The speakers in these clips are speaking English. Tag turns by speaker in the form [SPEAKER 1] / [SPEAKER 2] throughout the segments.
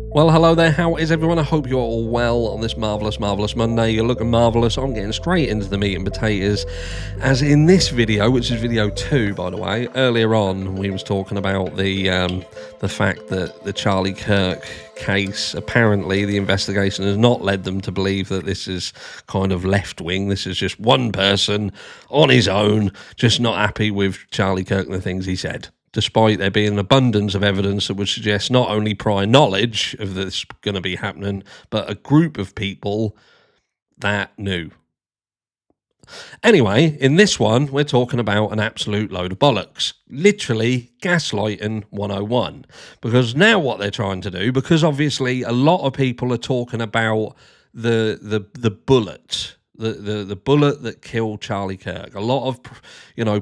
[SPEAKER 1] Well, hello there, how is everyone? I hope you're all well on this marvellous Monday. You're looking marvellous. I'm getting straight into the meat and potatoes, as in this video, which is video 2, by the way. Earlier on, we was talking about the fact that the Charlie Kirk case, apparently the investigation has not led them to believe that this is kind of left-wing. This is just one person on his own, just not happy with Charlie Kirk and the things he said, despite there being an abundance of evidence that would suggest not only prior knowledge of this going to be happening, but a group of people that knew. Anyway, in this one, we're talking about an absolute load of bollocks. Literally gaslighting 101. Because now what they're trying to do, because obviously a lot of people are talking about the bullet, the bullet that killed Charlie Kirk. A lot of,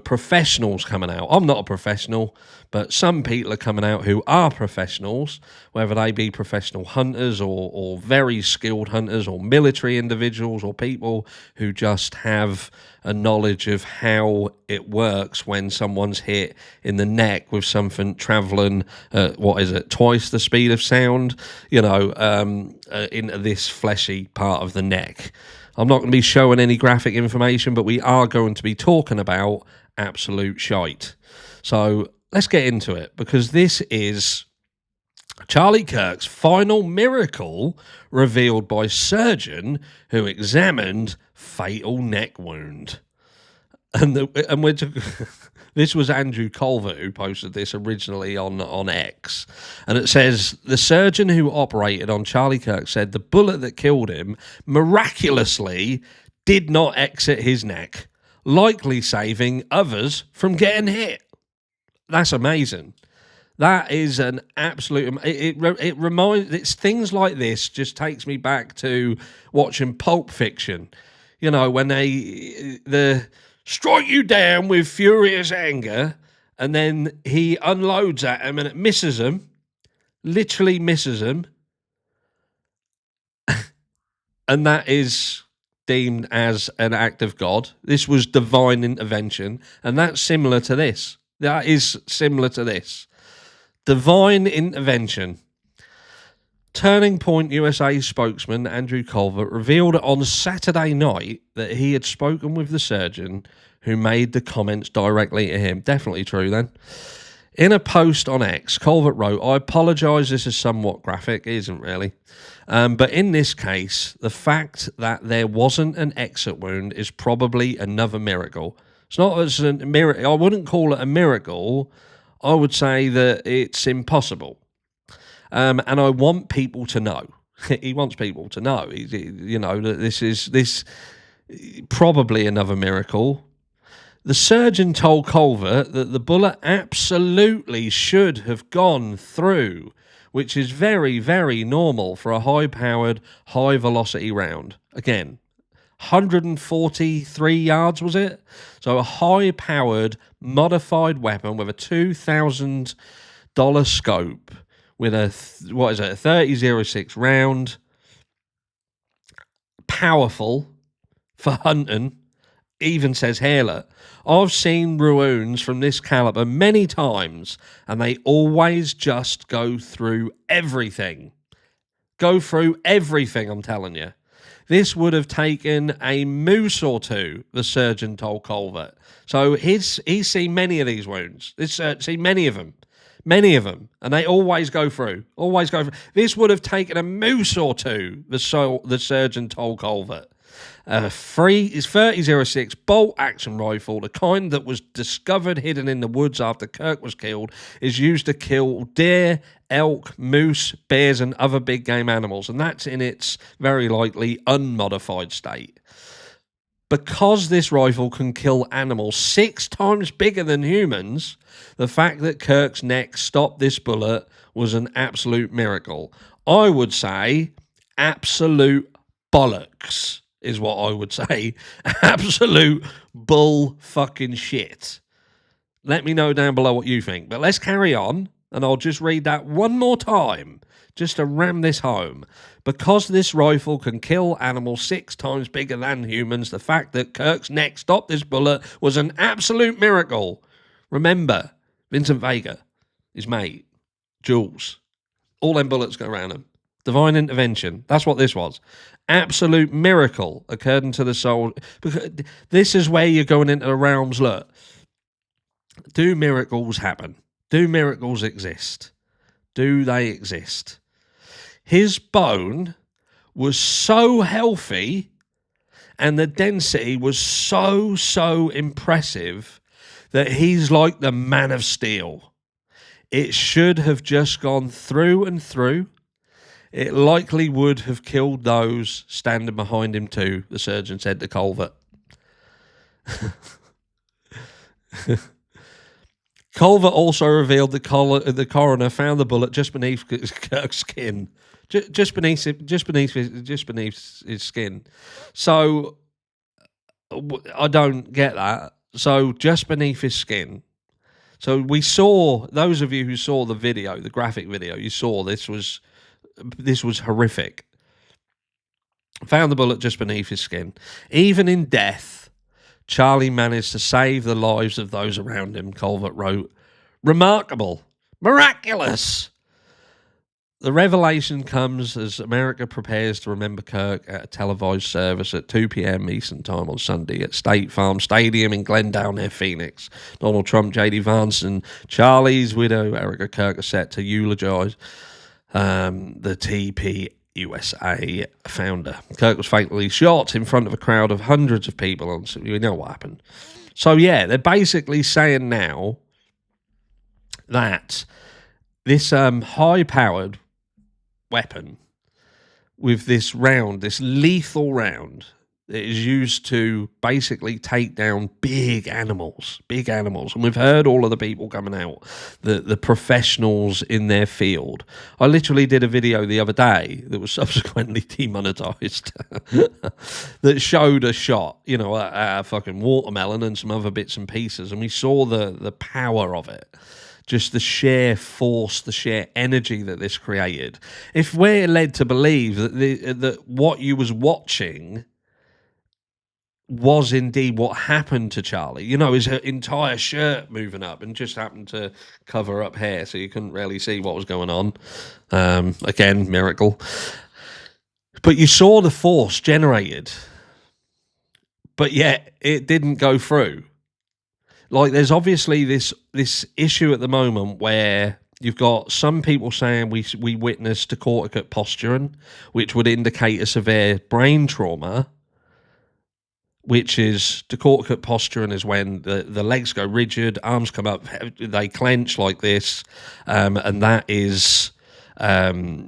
[SPEAKER 1] professionals coming out. I'm not a professional, but some people are coming out who are professionals, whether they be professional hunters or very skilled hunters or military individuals or people who just have a knowledge of how it works when someone's hit in the neck with something traveling, twice the speed of sound, into this fleshy part of the neck. I'm not going to be showing any graphic information, but we are going to be talking about absolute shite. So let's get into it, because this is Charlie Kirk's final miracle revealed by surgeon who examined fatal neck wound. This was Andrew Culver who posted this originally on X. And it says, the surgeon who operated on Charlie Kirk said the bullet that killed him miraculously did not exit his neck, likely saving others from getting hit. That's amazing. That is an absolute... It reminds... It's things like this just takes me back to watching Pulp Fiction. When the strike you down with furious anger, and then he unloads at him and it misses him, literally misses him, and that is deemed as an act of God. This was divine intervention, and that's similar to this. That is similar to this. Divine intervention. Turning Point USA spokesman Andrew Culver revealed on Saturday night that he had spoken with the surgeon who made the comments directly to him. Definitely true then. In a post on X, Culver wrote, I apologise, this is somewhat graphic. It isn't really. But in this case, the fact that there wasn't an exit wound is probably another miracle. It's not as a miracle. I wouldn't call it a miracle. I would say that it's impossible. And I want people to know. He wants people to know, that this is probably another miracle. The surgeon told Culver that the bullet absolutely should have gone through, which is very, very normal for a high-powered, high-velocity round. Again, 143 yards, was it? So a high-powered, modified weapon with a $2,000 scope, with a 30-06 round, powerful for hunting, even says Hairlet. I've seen wounds from this caliber many times, and they always just go through everything. Go through everything, I'm telling you. This would have taken a moose or two, the surgeon told Culver. So he's seen many of these wounds. He's seen many of them. Many of them, and they always go through. Always go through. This would have taken a moose or two, the surgeon told Culver. Is 30-06 bolt-action rifle, the kind that was discovered hidden in the woods after Kirk was killed, is used to kill deer, elk, moose, bears, and other big game animals, and that's in its very likely unmodified state. Because this rifle can kill animals 6 times bigger than humans, the fact that Kirk's neck stopped this bullet was an absolute miracle. I would say absolute bollocks is what I would say. Absolute bull fucking shit. Let me know down below what you think. But let's carry on, and I'll just read that one more time, just to ram this home. Because this rifle can kill animals 6 times bigger than humans, the fact that Kirk's neck stopped this bullet was an absolute miracle. Remember, Vincent Vega, his mate, Jules, all them bullets go around him. Divine intervention. That's what this was. Absolute miracle occurred into the soul. Because this is where you're going into the realms. Look, do miracles happen? Do miracles exist? Do they exist? His bone was so healthy and the density was so impressive that he's like the man of steel. It should have just gone through and through. It likely would have killed those standing behind him too, the surgeon said to Culver. Culver also revealed the coroner found the bullet just beneath Kirk's skin, just beneath his skin. So I don't get that. So just beneath his skin. So we saw, those of you who saw the video, the graphic video, you saw this was horrific. Found the bullet just beneath his skin. Even in death, Charlie managed to save the lives of those around him, Culver wrote. Remarkable. Miraculous. The revelation comes as America prepares to remember Kirk at a televised service at 2 p.m. Eastern Time on Sunday at State Farm Stadium in Glendale near Phoenix. Donald Trump, J.D. Vance, and Charlie's widow, Erica Kirk, are set to eulogize the TP USA founder. Kirk was fatally shot in front of a crowd of hundreds of people. You know what happened. So, yeah, they're basically saying now that this high-powered weapon with this round, this lethal round that is used to basically take down big animals. And we've heard all of the people coming out, the professionals in their field. I literally did a video the other day that was subsequently demonetized that showed a shot, a fucking watermelon and some other bits and pieces, and we saw the power of it. Just the sheer force, the sheer energy that this created. If we're led to believe that what you was watching was indeed what happened to Charlie, his entire shirt moving up and just happened to cover up hair so you couldn't really see what was going on. Again, miracle. But you saw the force generated, but yet it didn't go through. Like, there's obviously this issue at the moment where you've got some people saying we witnessed decorticate posturing, which would indicate a severe brain trauma, which is decorticate posturing is when the legs go rigid, arms come up, they clench like this, and that is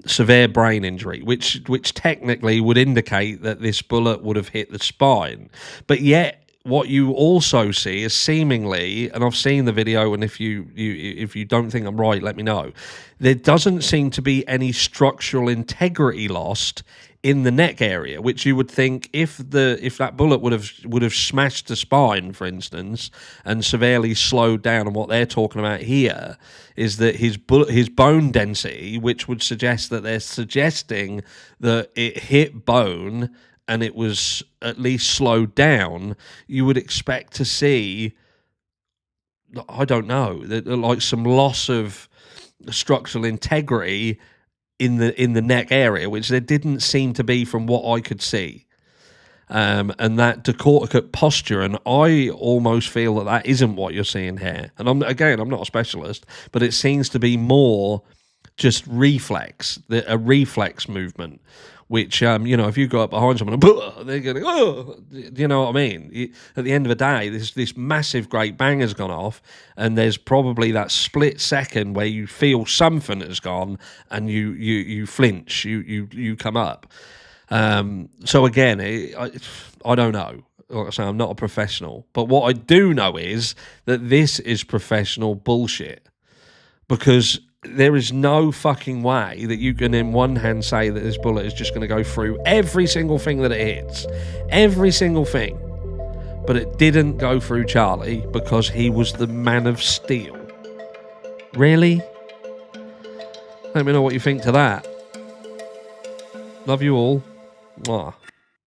[SPEAKER 1] severe brain injury, which technically would indicate that this bullet would have hit the spine. But yet, what you also see is seemingly, and I've seen the video, and if you don't think I'm right, let me know. There doesn't seem to be any structural integrity lost in the neck area, which you would think if that bullet would have smashed the spine, for instance, and severely slowed down. And what they're talking about here is that his bone density, which would suggest that they're suggesting that it hit bone and it was at least slowed down, you would expect to see, I don't know, like some loss of structural integrity in the neck area, which there didn't seem to be from what I could see. And that decorticate posture, and I almost feel that isn't what you're seeing here. And I'm not a specialist, but it seems to be more just a reflex movement, which, if you go up behind someone, they're going, oh, you know what I mean? At the end of the day, this massive great bang has gone off, and there's probably that split second where you feel something has gone, and you flinch, you come up. So again, I don't know. Like I say, I'm not a professional, but what I do know is that this is professional bullshit, because there is no fucking way that you can in one hand say that this bullet is just going to go through every single thing that it hits. Every single thing. But it didn't go through Charlie because he was the man of steel. Really? Let me know what you think to that. Love you all. Mwah.